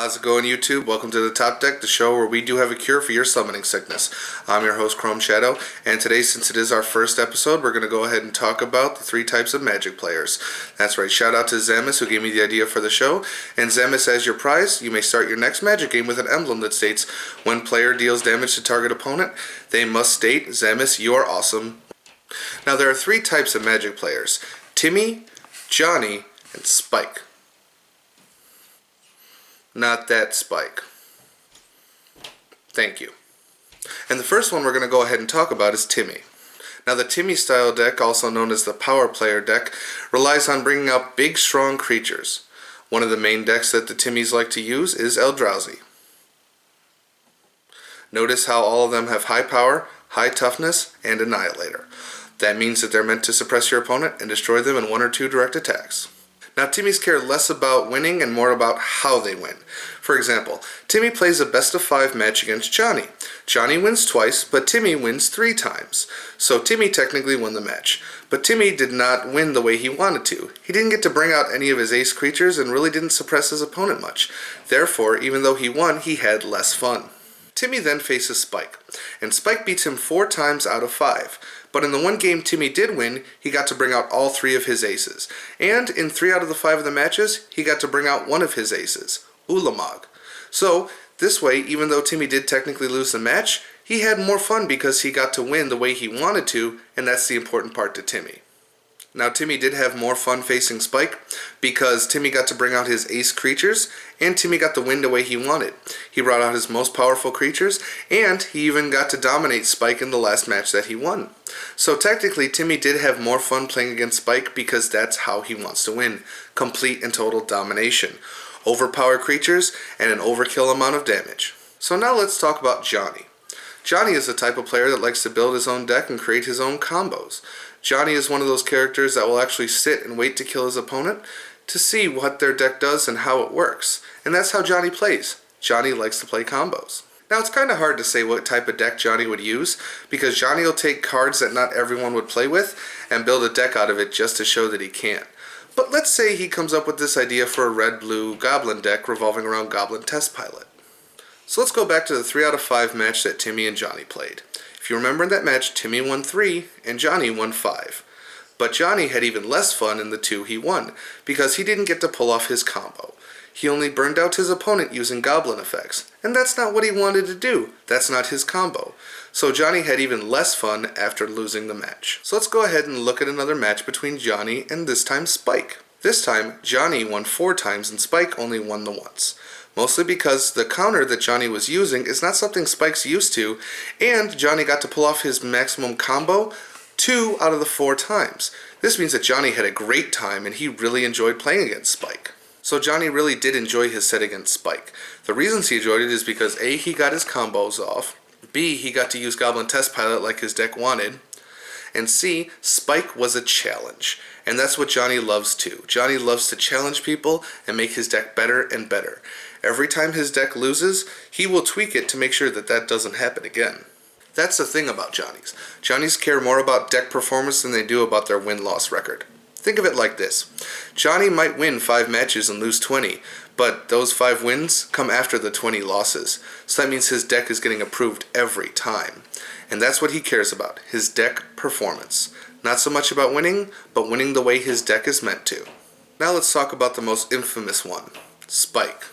How's it going, YouTube? Welcome to the Top Deck, the show where we do have a cure for your summoning sickness. I'm your host, Chrome Shadow, and today, since it is our first episode, we're going to go ahead and talk about the 3 types of Magic players. That's right, shout out to Zamis, who gave me the idea for the show. And Zamis, as your prize, you may start your next Magic game with an emblem that states, when player deals damage to target opponent, they must state, Zamis, you are awesome. Now, there are 3 types of Magic players: Timmy, Johnny, and Spike. Not that Spike. Thank you. And the first one we're going to go ahead and talk about is Timmy. Now, the Timmy style deck, also known as the Power Player deck, relies on bringing out big, strong creatures. One of the main decks that the Timmys like to use is Eldrazi. Notice how all of them have high power, high toughness, and Annihilator. That means that they're meant to suppress your opponent and destroy them in 1 or 2 direct attacks. Now, Timmys care less about winning and more about how they win. For example, Timmy plays a best-of-5 match against Johnny. Johnny wins twice, but Timmy wins 3 times. So Timmy technically won the match. But Timmy did not win the way he wanted to. He didn't get to bring out any of his ace creatures and really didn't suppress his opponent much. Therefore, even though he won, he had less fun. Timmy then faces Spike, and Spike beats him 4 times out of 5. But in the one game Timmy did win, he got to bring out all 3 of his aces. And in 3 out of the 5 of the matches, he got to bring out 1 of his aces, Ulamog. So, this way, even though Timmy did technically lose the match, he had more fun because he got to win the way he wanted to, and that's the important part to Timmy. Now, Timmy did have more fun facing Spike because Timmy got to bring out his ace creatures, and Timmy got to win the way he wanted. He brought out his most powerful creatures, and he even got to dominate Spike in the last match that he won. So technically, Timmy did have more fun playing against Spike because that's how he wants to win. Complete and total domination. Overpowered creatures and an overkill amount of damage. So now let's talk about Johnny. Johnny is the type of player that likes to build his own deck and create his own combos. Johnny is one of those characters that will actually sit and wait to kill his opponent to see what their deck does and how it works. And that's how Johnny plays. Johnny likes to play combos. Now, it's kind of hard to say what type of deck Johnny would use, because Johnny will take cards that not everyone would play with and build a deck out of it just to show that he can. But let's say he comes up with this idea for a red-blue Goblin deck revolving around Goblin Test Pilot. So let's go back to the 3 out of 5 match that Timmy and Johnny played. If you remember in that match, Timmy won 3 and Johnny won 5. But Johnny had even less fun in the 2 he won, because he didn't get to pull off his combo. He only burned out his opponent using Goblin effects, and that's not what he wanted to do. That's not his combo. So Johnny had even less fun after losing the match. So let's go ahead and look at another match between Johnny and this time Spike. This time, Johnny won 4 times and Spike only won the once. Mostly because the counter that Johnny was using is not something Spike's used to, and Johnny got to pull off his maximum combo 2 out of the 4 times. This means that Johnny had a great time and he really enjoyed playing against Spike. So Johnny really did enjoy his set against Spike. The reasons he enjoyed it is because A, he got his combos off, B, he got to use Goblin Test Pilot like his deck wanted, and C, Spike was a challenge. And that's what Johnny loves too. Johnny loves to challenge people and make his deck better and better. Every time his deck loses, he will tweak it to make sure that that doesn't happen again. That's the thing about Johnnies. Johnnies care more about deck performance than they do about their win-loss record. Think of it like this. Johnny might win 5 matches and lose 20, but those 5 wins come after the 20 losses. So that means his deck is getting approved every time. And that's what he cares about, his deck performance. Not so much about winning, but winning the way his deck is meant to. Now let's talk about the most infamous one, Spike.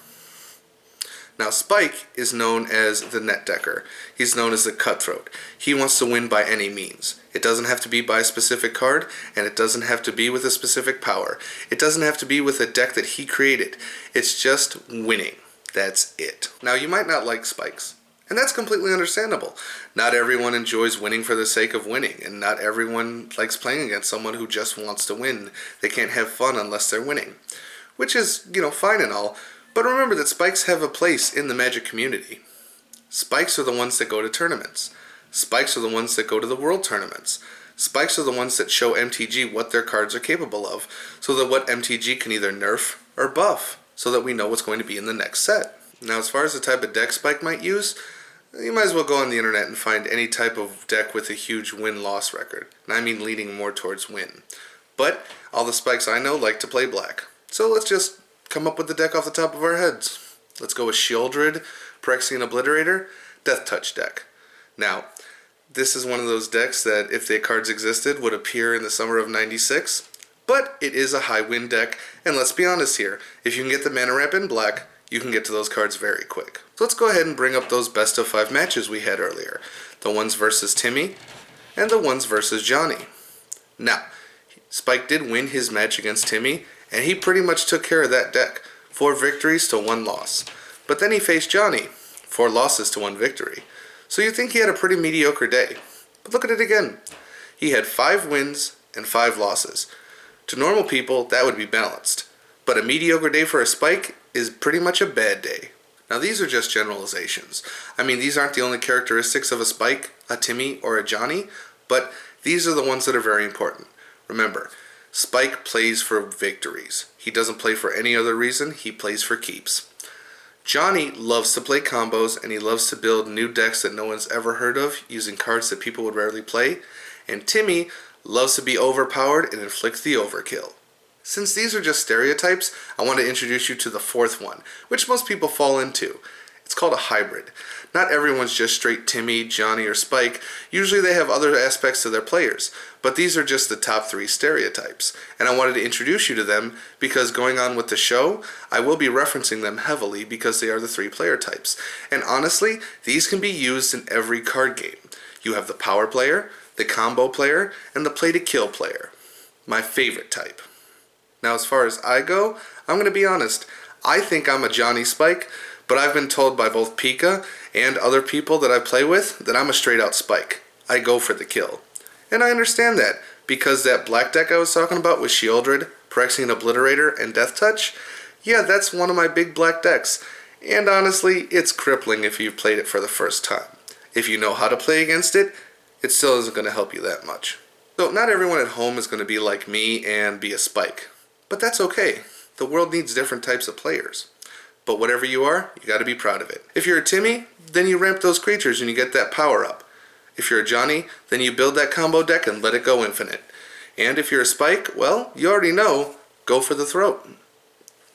Now, Spike is known as the net decker. He's known as the cutthroat. He wants to win by any means. It doesn't have to be by a specific card, and it doesn't have to be with a specific power. It doesn't have to be with a deck that he created. It's just winning. That's it. Now, you might not like Spikes, and that's completely understandable. Not everyone enjoys winning for the sake of winning, and not everyone likes playing against someone who just wants to win. They can't have fun unless they're winning, which is, fine and all. But remember that Spikes have a place in the Magic community. Spikes are the ones that go to tournaments. Spikes are the ones that go to the World Tournaments. Spikes are the ones that show MTG what their cards are capable of, so that what MTG can either nerf or buff, so that we know what's going to be in the next set. Now, as far as the type of deck Spike might use, you might as well go on the internet and find any type of deck with a huge win-loss record. And I mean leaning more towards win. But all the Spikes I know like to play black. So let's just come up with the deck off the top of our heads. Let's go with Shieldred, Phyrexian Obliterator, Death Touch deck. Now, this is one of those decks that, if the cards existed, would appear in the summer of '96. But it is a high win deck, and let's be honest here, if you can get the mana ramp in black, you can get to those cards very quick. So let's go ahead and bring up those best of 5 matches we had earlier. The ones versus Timmy, and the ones versus Johnny. Now, Spike did win his match against Timmy, and he pretty much took care of that deck. 4 victories to 1 loss. But then he faced Johnny, 4 losses to 1 victory. So you think he had a pretty mediocre day. But look at it again. He had 5 wins and 5 losses. To normal people, that would be balanced. But a mediocre day for a Spike is pretty much a bad day. Now these are just generalizations. I mean, these aren't the only characteristics of a Spike, a Timmy, or a Johnny, but these are the ones that are very important. Remember, Spike plays for victories. He doesn't play for any other reason, he plays for keeps. Johnny loves to play combos, and he loves to build new decks that no one's ever heard of using cards that people would rarely play. And Timmy loves to be overpowered and inflict the overkill. Since these are just stereotypes, I want to introduce you to the 4th one, which most people fall into. It's called a hybrid. Not everyone's just straight Timmy, Johnny, or Spike. Usually they have other aspects to their players, but these are just the top 3 stereotypes. And I wanted to introduce you to them because going on with the show, I will be referencing them heavily because they are the 3 player types. And honestly, these can be used in every card game. You have the power player, the combo player, and the play to kill player. My favorite type. Now as far as I go, I'm going to be honest. I think I'm a Johnny Spike, but I've been told by both Pika and other people that I play with that I'm a straight out Spike. I go for the kill. And I understand that, because that black deck I was talking about with Shieldred, Phyrexian Obliterator, and Death Touch, yeah, that's one of my big black decks. And honestly, it's crippling if you've played it for the first time. If you know how to play against it, it still isn't going to help you that much. So not everyone at home is going to be like me and be a Spike. But that's okay. The world needs different types of players. But whatever you are, you got to be proud of it. If you're a Timmy, then you ramp those creatures and you get that power up. If you're a Johnny, then you build that combo deck and let it go infinite. And if you're a Spike, well, you already know, go for the throat.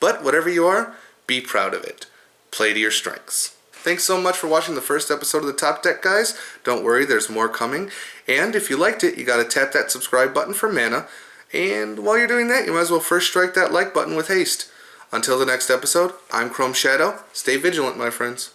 But whatever you are, be proud of it. Play to your strengths. Thanks so much for watching the first episode of the Top Deck, guys. Don't worry, there's more coming. And if you liked it, you got to tap that subscribe button for mana. And while you're doing that, you might as well first strike that like button with haste. Until the next episode, I'm Chrome Shadow. Stay vigilant, my friends.